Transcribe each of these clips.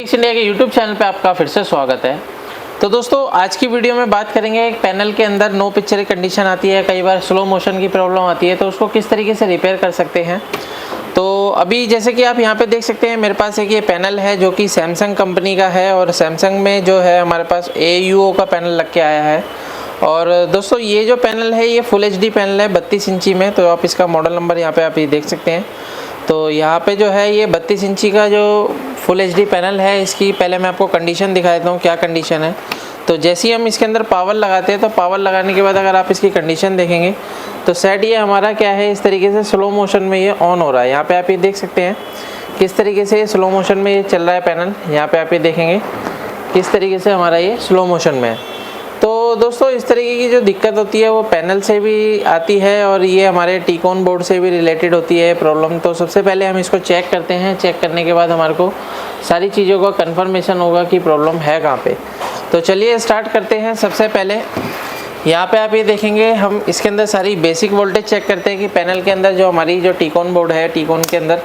India के YouTube channel पे आपका फिर से स्वागत है। तो दोस्तों आज की वीडियो में बात करेंगे एक पैनल के अंदर नो पिक्चर कंडीशन आती है, कई बार स्लो मोशन की प्रॉब्लम आती है, तो उसको किस तरीके से रिपेयर कर सकते हैं। तो अभी जैसे कि आप यहाँ पे देख सकते हैं मेरे पास एक ये पैनल है जो कि सैमसंग कंपनी का है और सैमसंग में जो है हमारे पास AUO का पैनल लग के आया है। और दोस्तों ये जो पैनल है ये फुल HD पैनल है 32 इंची में। तो आप इसका मॉडल नंबर यहाँ पे आप ये देख सकते हैं। तो यहाँ पे जो है ये 32 इंची का जो फुल HD पैनल है, इसकी पहले मैं आपको कंडीशन दिखा देता हूँ क्या कंडीशन है। तो जैसे ही हम इसके अंदर पावर लगाते हैं तो पावर लगाने के बाद अगर आप इसकी कंडीशन देखेंगे तो सेट ये हमारा क्या है, इस तरीके से स्लो मोशन में ये ऑन हो रहा है। यहाँ पे आप ये देख सकते हैं किस तरीके से स्लो मोशन में ये चल रहा है पैनल। यहाँ पे आप ये देखेंगे किस तरीके से हमारा ये स्लो मोशन में है। तो दोस्तों इस तरीके की जो दिक्कत होती है वो पैनल से भी आती है और ये हमारे टीकॉन बोर्ड से भी रिलेटेड होती है प्रॉब्लम। तो सबसे पहले हम इसको चेक करते हैं। चेक करने के बाद हमारे को सारी चीज़ों का कंफर्मेशन होगा कि प्रॉब्लम है कहाँ पे। तो चलिए स्टार्ट करते हैं। सबसे पहले यहाँ पे आप ये देखेंगे हम इसके अंदर सारी बेसिक वोल्टेज चेक करते हैं कि पैनल के अंदर जो हमारी जो टीकॉन बोर्ड है, टीकॉन के अंदर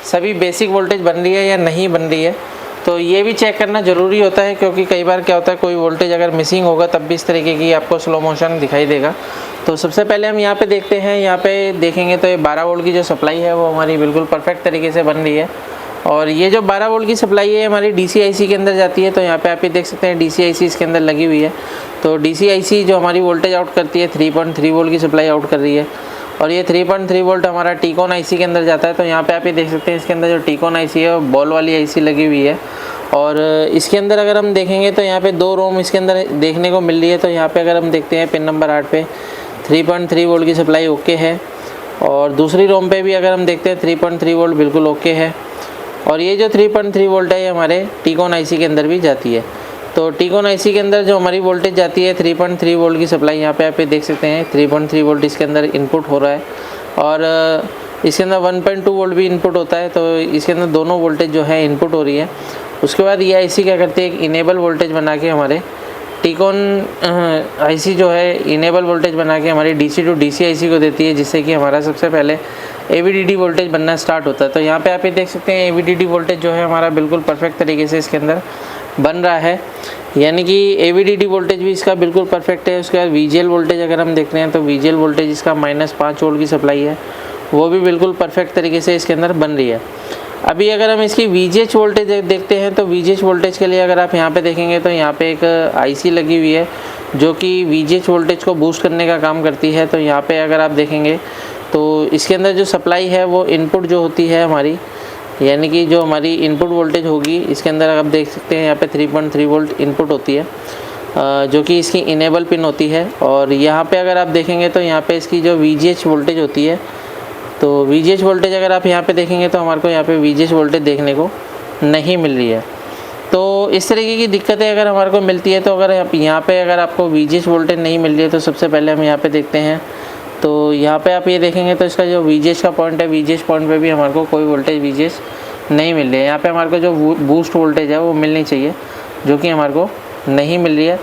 सभी बेसिक वोल्टेज बन रही है या नहीं बन रही है। तो ये भी चेक करना ज़रूरी होता है क्योंकि कई बार क्या होता है कोई वोल्टेज अगर मिसिंग होगा तब भी इस तरीके की आपको स्लो मोशन दिखाई देगा। तो सबसे पहले हम यहाँ पे देखते हैं। यहाँ पे देखेंगे तो ये 12 वोल्ट की जो सप्लाई है वो हमारी बिल्कुल परफेक्ट तरीके से बन रही है। और ये जो 12 वोल्ट की सप्लाई है हमारी DCIC के अंदर जाती है। तो यहाँ पे आप ये देख सकते हैं DCIC इसके अंदर लगी हुई है। तो DCIC जो हमारी वोल्टेज आउट करती है 3.3 वोल्ट की सप्लाई आउट कर रही है और ये 3.3 वोल्ट हमारा टीकॉन IC के अंदर जाता है। तो यहाँ पे आप ये देख सकते हैं इसके अंदर जो टीकॉन IC है वो बॉल वाली IC लगी हुई है। और इसके अंदर अगर हम देखेंगे तो यहाँ पे 2 रोम इसके अंदर देखने को मिल रही है। तो यहाँ पे अगर हम देखते हैं पिन नंबर 8 पे 3.3 वोल्ट की सप्लाई ओके है और दूसरी रोम पे भी अगर हम देखते हैं 3.3 वोल्ट बिल्कुल ओके है। और ये जो 3.3 वोल्ट है ये हमारे टीकॉन IC के अंदर भी जाती है। तो टीकॉन IC के अंदर जो हमारी वोल्टेज जाती है 3.3 वोल्ट की सप्लाई, यहाँ पे आप ये देख सकते हैं 3.3 वोल्ट इसके अंदर इनपुट हो रहा है और इसके अंदर 1.2 वोल्ट भी इनपुट होता है। तो इसके अंदर दोनों वोल्टेज जो है इनपुट हो रही है। उसके बाद ये IC क्या करती है, एक इनेबल वोल्टेज बना के हमारे टीकॉन IC जो है इनेबल वोल्टेज बना के हमारी DC टू DC IC को देती है, जिससे कि हमारा सबसे पहले AVDD वोल्टेज बनना स्टार्ट होता है। तो यहाँ पे आप ये देख सकते हैं AVDD वोल्टेज जो है हमारा बिल्कुल परफेक्ट तरीके से इसके अंदर बन रहा है, यानी कि AVDD वोल्टेज भी इसका बिल्कुल परफेक्ट है। उसके बाद VGL वोल्टेज अगर हम देख रहे हैं तो VGL वोल्टेज इसका -5 वोल्ट की सप्लाई है, वो भी बिल्कुल परफेक्ट तरीके से इसके अंदर बन रही है। अभी अगर हम इसकी VGH वोल्टेज देखते हैं तो VGH वोल्टेज के लिए अगर आप यहाँ पे देखेंगे तो यहाँ पे एक IC लगी हुई है जो कि VGH वोल्टेज को बूस्ट करने का काम करती है। तो यहाँ पे अगर आप देखेंगे तो इसके अंदर जो सप्लाई है वो इनपुट जो होती है हमारी, यानी कि जो हमारी इनपुट वोल्टेज होगी इसके अंदर आप देख सकते हैं यहाँ पे 3.3 वोल्ट इनपुट होती है जो कि इसकी इनेबल पिन होती है। और यहाँ पे अगर आप देखेंगे तो यहाँ पे इसकी जो VGH वोल्टेज होती है, तो VGH वोल्टेज अगर आप यहाँ पे देखेंगे तो हमारे को यहाँ पे VGH वोल्टेज देखने को नहीं मिल रही है। तो इस तरीके की दिक्कतें अगर हमारे को मिलती है तो अगर यहाँ पे अगर आपको VGH वोल्टेज नहीं मिल रही है तो सबसे पहले हम यहाँ पे देखते हैं। तो यहाँ पे आप ये देखेंगे तो इसका जो VGH का पॉइंट है, VGH पॉइंट पे भी हमारे को कोई वोल्टेज VGH नहीं मिल रही है। यहाँ पे हमारे को जो बूस्ट वोल्टेज है वो मिलनी चाहिए, जो कि हमारे को नहीं मिल रही है।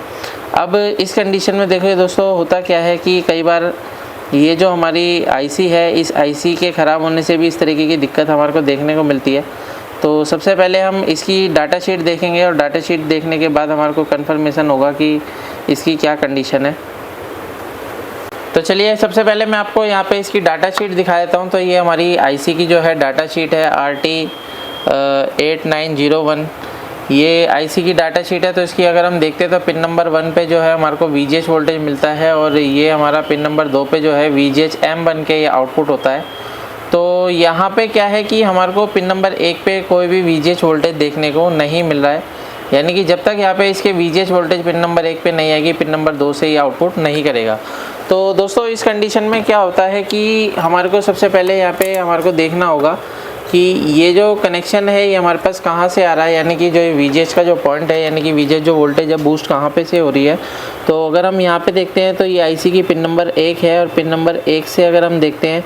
अब इस कंडीशन में देखिए दोस्तों होता क्या है कि कई बार ये जो हमारी IC है, इस IC के ख़राब होने से भी इस तरीके की दिक्कत हमारे को देखने को मिलती है। तो सबसे पहले हम इसकी डाटा शीट देखेंगे और डाटा शीट देखने के बाद हमारे को कंफर्मेशन होगा कि इसकी क्या कंडीशन है। तो चलिए सबसे पहले मैं आपको यहाँ पे इसकी डाटा शीट दिखा देता हूँ। तो ये हमारी IC की जो है डाटा शीट है RT8901, ये IC की डाटा शीट है। तो इसकी अगर हम देखते हैं तो पिन नंबर 1 पे जो है हमारे को VGH वोल्टेज मिलता है और ये हमारा पिन नंबर 2 पे जो है VGH M बन के ये आउटपुट होता है। तो यहाँ पे क्या है कि हमारे को पिन नंबर 1 पे कोई भी VGH वोल्टेज देखने को नहीं मिल रहा है, यानी कि जब तक यहाँ पे इसके VGH वोल्टेज पिन नंबर 1 पे नहीं आएगी पिन नंबर 2 से ये आउटपुट नहीं करेगा। तो दोस्तों इस कंडीशन में क्या होता है कि हमारे को सबसे पहले यहाँ पे हमारे को देखना होगा कि ये जो कनेक्शन है ये हमारे पास कहाँ से आ रहा है, यानी कि जो VGH का जो पॉइंट है, यानी कि VGH जो वोल्टेज है बूस्ट कहाँ पे से हो रही है। तो अगर हम यहाँ पे देखते हैं तो ये IC की पिन नंबर 1 है और पिन नंबर 1 से अगर हम देखते हैं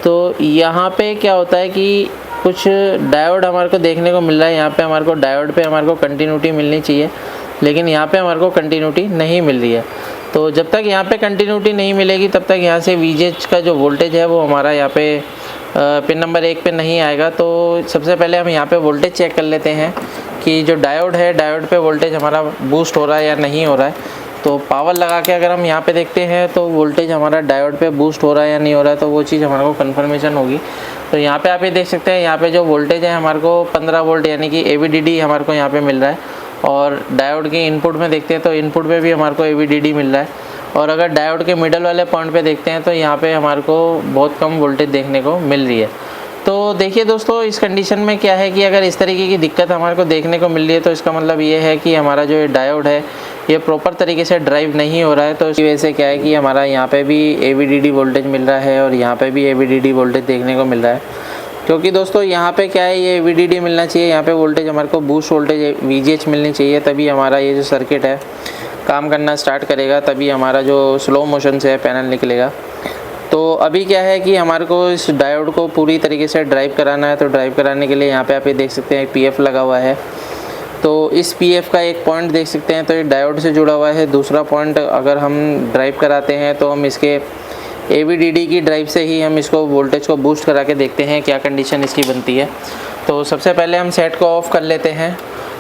तो यहाँ पे क्या होता है कि कुछ डायोड हमारे को देखने को मिल रहा है। यहाँ पे हमारे को डायोड पे हमारे को कंटिन्यूटी मिलनी चाहिए, लेकिन यहाँ पे हमारे को कंटिन्यूटी नहीं मिल रही है। तो जब तक यहाँ पे कंटिन्यूटी नहीं मिलेगी तब तक यहाँ से VGH का जो वोल्टेज है वो हमारा यहाँ पे पिन नंबर 1 पे नहीं आएगा। तो सबसे पहले हम यहाँ पे वोल्टेज चेक कर लेते हैं कि जो डायोड है, डायोड पे वोल्टेज हमारा बूस्ट हो रहा है या नहीं हो रहा है। तो पावर लगा के अगर हम यहाँ पे देखते हैं तो वोल्टेज हमारा डायोड पे बूस्ट हो रहा है या नहीं हो रहा है, तो वो चीज़ हमारे को कन्फर्मेशन होगी। तो यहाँ पे आप ये देख सकते हैं, यहाँ पे जो वोल्टेज है हमारे को 15 वोल्ट यानी कि AVDD हमारे को यहाँ पे मिल रहा है। और डायोड के इनपुट में देखते हैं तो इनपुट पे भी हमारे को AVDD मिल रहा है। और अगर डायोड के मिडल वाले पॉइंट पे देखते हैं तो यहाँ पे हमारे को बहुत कम वोल्टेज देखने को मिल रही है। तो देखिए दोस्तों, इस कंडीशन में क्या है कि अगर इस तरीके की दिक्कत हमारे को देखने को मिल रही है तो इसका मतलब ये है कि हमारा जो डायोड है ये प्रॉपर तरीके से ड्राइव नहीं हो रहा है। तो इसकी वजह से क्या है कि हमारा यहाँ पे भी AVDD वोल्टेज मिल रहा है और यहाँ पे भी AVDD वोल्टेज देखने को मिल रहा है। क्योंकि दोस्तों यहाँ पे क्या है, ये AVDD मिलना चाहिए, यहाँ पे वोल्टेज हमारे को बूस्ट वोल्टेज VGH मिलनी चाहिए, तभी हमारा ये जो सर्किट है काम करना स्टार्ट करेगा, तभी हमारा जो स्लो मोशन से पैनल निकलेगा। तो अभी क्या है कि हमारे को इस डायोड को पूरी तरीके से ड्राइव कराना है। तो ड्राइव कराने के लिए यहाँ पे आप ये देख सकते हैं एक PF लगा हुआ है। तो इस PF का एक पॉइंट देख सकते हैं, तो ये डायोड से जुड़ा हुआ है। दूसरा पॉइंट अगर हम ड्राइव कराते हैं तो हम इसके AVDD की ड्राइव से ही हम इसको वोल्टेज को बूस्ट करा के देखते हैं क्या कंडीशन इसकी बनती है। तो सबसे पहले हम सेट को ऑफ़ कर लेते हैं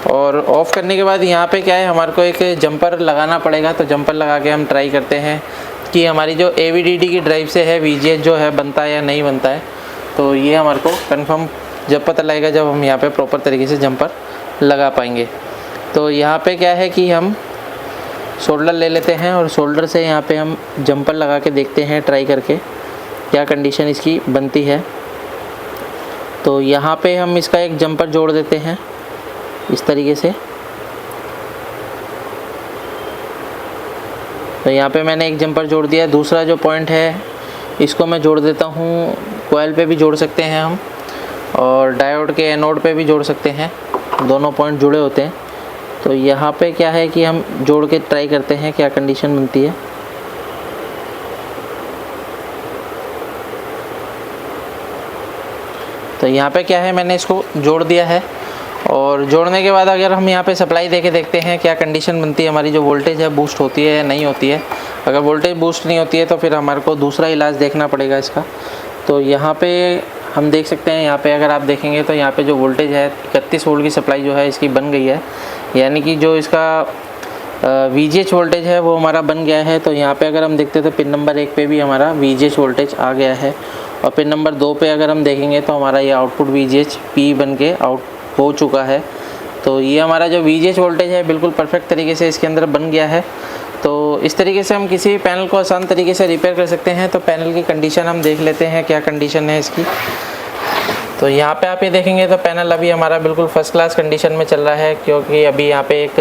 और ऑफ़ करने के बाद यहाँ पे क्या है, हमारे को एक जंपर लगाना पड़ेगा। तो जंपर लगा के हम ट्राई करते हैं कि हमारी जो AVDD की ड्राइव से है VGH जो है बनता है या नहीं बनता है। तो ये हमारे को कंफर्म जब पता लगेगा जब हम यहाँ पे प्रॉपर तरीके से जंपर लगा पाएंगे। तो यहाँ पे क्या है कि हम सोल्डर ले लेते हैं और सोल्डर से यहाँ पे हम जंपर लगा के देखते हैं ट्राई करके क्या कंडीशन इसकी बनती है। तो यहाँ पे हम इसका एक जंपर जोड़ देते हैं इस तरीके से। तो यहाँ पे मैंने एक जंपर जोड़ दिया। दूसरा जो पॉइंट है इसको मैं जोड़ देता हूँ, कोयल पे भी जोड़ सकते हैं हम और डायोड के एनोड पे भी जोड़ सकते हैं, दोनों पॉइंट जुड़े होते हैं। तो यहाँ पे क्या है कि हम जोड़ के ट्राई करते हैं क्या कंडीशन बनती है। तो यहाँ पे क्या है, मैंने इसको जोड़ दिया है और जोड़ने के बाद अगर हम यहाँ पे सप्लाई देके देखते हैं क्या कंडीशन बनती है, हमारी जो वोल्टेज है बूस्ट होती है या नहीं होती है। अगर वोल्टेज बूस्ट नहीं होती है तो फिर हमारे को दूसरा इलाज देखना पड़ेगा इसका। तो यहाँ पे हम देख सकते हैं, यहाँ पे अगर आप देखेंगे तो यहाँ पे जो वोल्टेज है 31 वोल्ट की सप्लाई जो है इसकी बन गई है, यानी कि जो इसका VGH वोल्टेज है वो हमारा बन गया है। तो यहाँ पे अगर हम देखते हैं तो पिन नंबर 1 पे भी हमारा VGH वोल्टेज आ गया है और पिन नंबर 2 पे अगर हम देखेंगे तो हमारा ये आउटपुट VGH P बन के आउट हो चुका है। तो ये हमारा जो VGH वोल्टेज है बिल्कुल परफेक्ट तरीके से इसके अंदर बन गया है। तो इस तरीके से हम किसी पैनल को आसान तरीके से रिपेयर कर सकते हैं। तो पैनल की कंडीशन हम देख लेते हैं क्या कंडीशन है इसकी। तो यहाँ पे आप ये देखेंगे तो पैनल अभी हमारा बिल्कुल फर्स्ट क्लास कंडीशन में चल रहा है, क्योंकि अभी यहाँ पे एक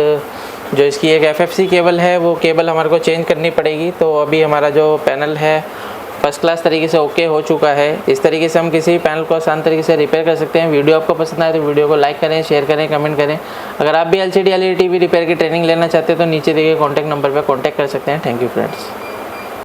जो इसकी एक FFC केबल है वो केबल हमारे को चेंज करनी पड़ेगी। तो अभी हमारा जो पैनल है फर्स्ट क्लास तरीके से ओके हो चुका है। इस तरीके से हम किसी भी पैनल को आसान तरीके से रिपेयर कर सकते हैं। वीडियो आपको पसंद आए तो वीडियो को लाइक करें, शेयर करें, कमेंट करें। अगर आप भी LCD LED TV रिपेयर की ट्रेनिंग लेना चाहते हैं तो नीचे दिए गए कॉन्टैक्ट नंबर पर कॉन्टैक्ट कर सकते हैं। Thank you friends.